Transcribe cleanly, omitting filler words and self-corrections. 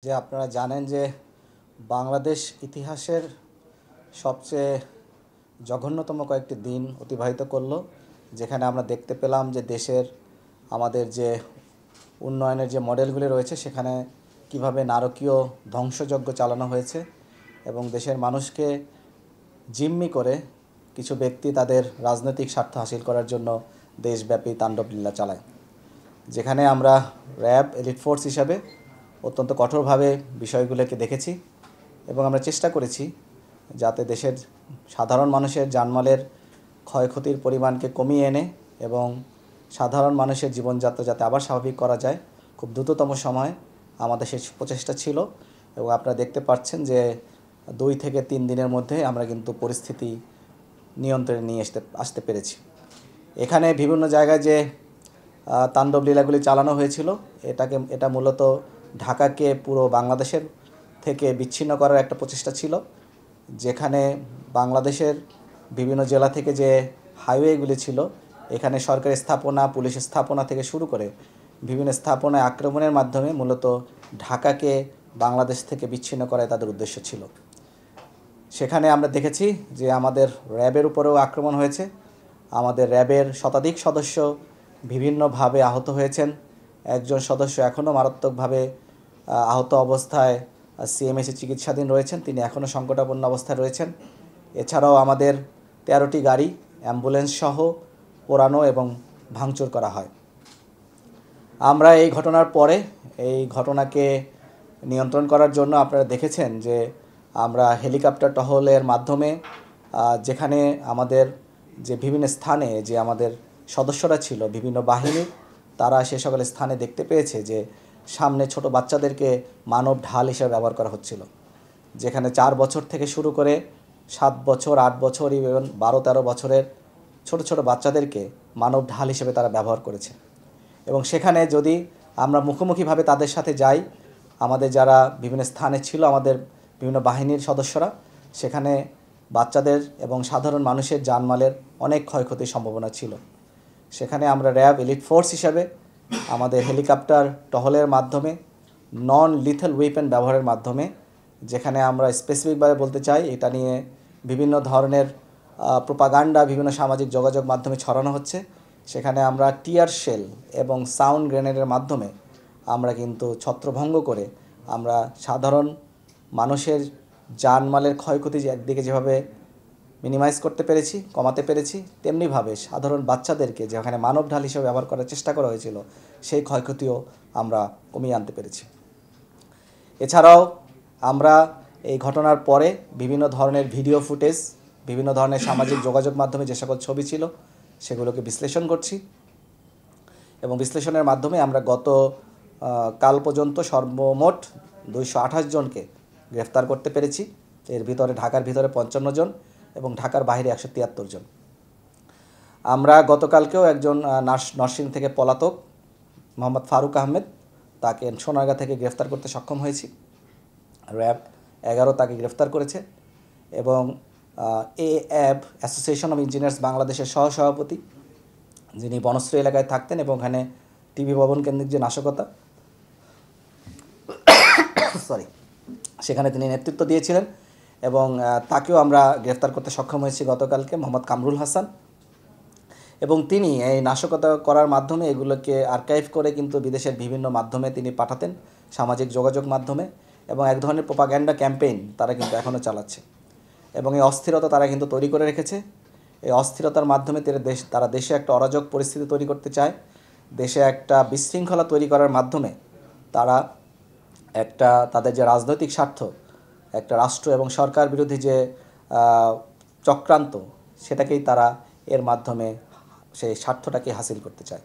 যে আপনারা জানেন যে বাংলাদেশ ইতিহাসের সবচেয়ে জঘন্যতম কয়েকটি দিন অতিবাহিত করলো, যেখানে আমরা দেখতে পেলাম যে দেশের আমাদের যে উন্নয়নের যে মডেলগুলি রয়েছে সেখানে কিভাবে নারকীয় ধ্বংসযজ্ঞ চালানো হয়েছে এবং দেশের মানুষকে জিম্মি করে কিছু ব্যক্তি তাদের রাজনৈতিক স্বার্থ হাসিল করার জন্য দেশব্যাপী তাণ্ডবলীলা চালায়। যেখানে আমরা র্যাব এলিট ফোর্স হিসাবে অত্যন্ত কঠোরভাবে বিষয়গুলোকে দেখেছি এবং আমরা চেষ্টা করেছি যাতে দেশের সাধারণ মানুষের জানমালের ক্ষয়ক্ষতির পরিমাণকে কমিয়ে এনে এবং সাধারণ মানুষের জীবনযাত্রা যাতে আবার স্বাভাবিক করা যায় খুব দ্রুততম সময় আমাদের সেই প্রচেষ্টা ছিল। এবং আপনারা দেখতে পাচ্ছেন যে 2 থেকে 3 দিনের মধ্যে আমরা কিন্তু পরিস্থিতি নিয়ন্ত্রণে নিয়ে আসতে পেরেছি। এখানে বিভিন্ন জায়গায় যে তাণ্ডব লীলাগুলি চালানো হয়েছিল এটা মূলত ঢাকাকে পুরো বাংলাদেশের থেকে বিচ্ছিন্ন করার একটা প্রচেষ্টা ছিল, যেখানে বাংলাদেশের বিভিন্ন জেলা থেকে যে হাইওয়েগুলি ছিল এখানে সরকারি স্থাপনা, পুলিশ স্থাপনা থেকে শুরু করে বিভিন্ন স্থাপনায় আক্রমণের মাধ্যমে মূলত ঢাকাকে বাংলাদেশ থেকে বিচ্ছিন্ন করাই তাদের উদ্দেশ্য ছিল। সেখানে আমরা দেখেছি যে আমাদের র্যাবের উপরেও আক্রমণ হয়েছে। আমাদের র্যাবের শতাধিক সদস্য বিভিন্নভাবে আহত হয়েছেন। একজন সদস্য এখনও মারাত্মকভাবে আহত অবস্থায় সিএমএইচে চিকিৎসাধীন রয়েছেন, তিনি এখনও সংকটাপন্ন অবস্থায় রয়েছেন। এছাড়াও আমাদের 13টি গাড়ি অ্যাম্বুলেন্স সহ পোড়ানো এবং ভাঙচুর করা হয়। আমরা এই ঘটনার পরে এই ঘটনাকে নিয়ন্ত্রণ করার জন্য আপনারা দেখেছেন যে আমরা হেলিকপ্টার টহলের মাধ্যমে যেখানে আমাদের যে বিভিন্ন স্থানে যে আমাদের সদস্যরা ছিল বিভিন্ন বাহিনীর, তারা সে সকল স্থানে দেখতে পেয়েছে যে সামনে ছোট বাচ্চাদেরকে মানব ঢাল হিসেবে ব্যবহার করা হচ্ছিল, যেখানে 4 বছর থেকে শুরু করে 7 বছর, 8 বছর, ইভেন 12-13 বছরের ছোট ছোট বাচ্চাদেরকে মানব ঢাল হিসেবে তারা ব্যবহার করেছে। এবং সেখানে যদি আমরা মুখোমুখিভাবে তাদের সাথে যাই, আমাদের যারা বিভিন্ন স্থানে ছিল আমাদের বিভিন্ন বাহিনীর সদস্যরা, সেখানে বাচ্চাদের এবং সাধারণ মানুষের জানমালের অনেক ক্ষয়ক্ষতির সম্ভাবনা ছিল। সেখানে আমরা র্যাব এলিট ফোর্স হিসাবে আমাদের হেলিকপ্টার টহলের মাধ্যমে নন লিথেল ওয়েপেন ব্যবহারের মাধ্যমে, যেখানে আমরা স্পেসিফিকভাবে বলতে চাই এটা নিয়ে বিভিন্ন ধরনের প্রোপাগান্ডা বিভিন্ন সামাজিক যোগাযোগ মাধ্যমে ছড়ানো হচ্ছে, সেখানে আমরা টিয়ার শেল এবং সাউন্ড গ্রেনেডের মাধ্যমে আমরা কিন্তু ছত্রভঙ্গ করে আমরা সাধারণ মানুষের জানমালের ক্ষয়ক্ষতি একদিকে যেভাবে মিনিমাইজ করতে পেরেছি, কমাতে পেরেছি, তেমনিভাবে সাধারণ বাচ্চাদেরকে যেখানে মানব ঢাল হিসেবে ব্যবহার করার চেষ্টা করা হয়েছিল সেই ক্ষয়ক্ষতিও আমরা কমিয়ে আনতে পেরেছি। এছাড়াও আমরা এই ঘটনার পরে বিভিন্ন ধরনের ভিডিও ফুটেজ, বিভিন্ন ধরনের সামাজিক যোগাযোগ মাধ্যমে যে সকল ছবি ছিল সেগুলোকে বিশ্লেষণ করছি এবং বিশ্লেষণের মাধ্যমে আমরা কাল পর্যন্ত সর্বমোট 228 জনকে গ্রেফতার করতে পেরেছি। এর ভিতরে ঢাকার ভিতরে 55 জন এবং ঢাকার বাইরে 173 জন। আমরা গতকালকেও একজন নরসিং থেকে পলাতক মোহাম্মদ ফারুক আহমেদ, তাকে সোনারগাঁ থেকে গ্রেফতার করতে সক্ষম হয়েছি। র্যাব 11 তাকে গ্রেফতার করেছে এবং এএব অ্যাসোসিয়েশন অফ ইঞ্জিনিয়ার্স বাংলাদেশের সহসভাপতি, যিনি বনশ্রী এলাকায় থাকতেন এবং ওখানে টিভি ভবন কেন্দ্রিক যে নাশকতা সেখানে তিনি নেতৃত্ব দিয়েছিলেন এবং তাকেও আমরা গ্রেফতার করতে সক্ষম হয়েছি গতকালকে, মোহাম্মদ কামরুল হাসান। এবং তিনি এই নাশকতা করার মাধ্যমে এগুলোকে আর্কাইভ করে কিন্তু বিদেশের বিভিন্ন মাধ্যমে তিনি পাঠাতেন, সামাজিক যোগাযোগ মাধ্যমে, এবং এক ধরনের প্রোপাগ্যান্ডা ক্যাম্পেইন তারা কিন্তু এখনও চালাচ্ছে এবং এই অস্থিরতা তারা কিন্তু তৈরি করে রেখেছে। এই অস্থিরতার মাধ্যমে তারা দেশে একটা অরাজক পরিস্থিতি তৈরি করতে চায়, দেশে একটা বিশৃঙ্খলা তৈরি করার মাধ্যমে তারা তাদের যে রাজনৈতিক স্বার্থ, একটা রাষ্ট্র এবং সরকার বিরোধী যে চক্রান্ত, সেটাকেই তারা এর মাধ্যমে সেই স্বার্থটাকে হাসিল করতে চায়।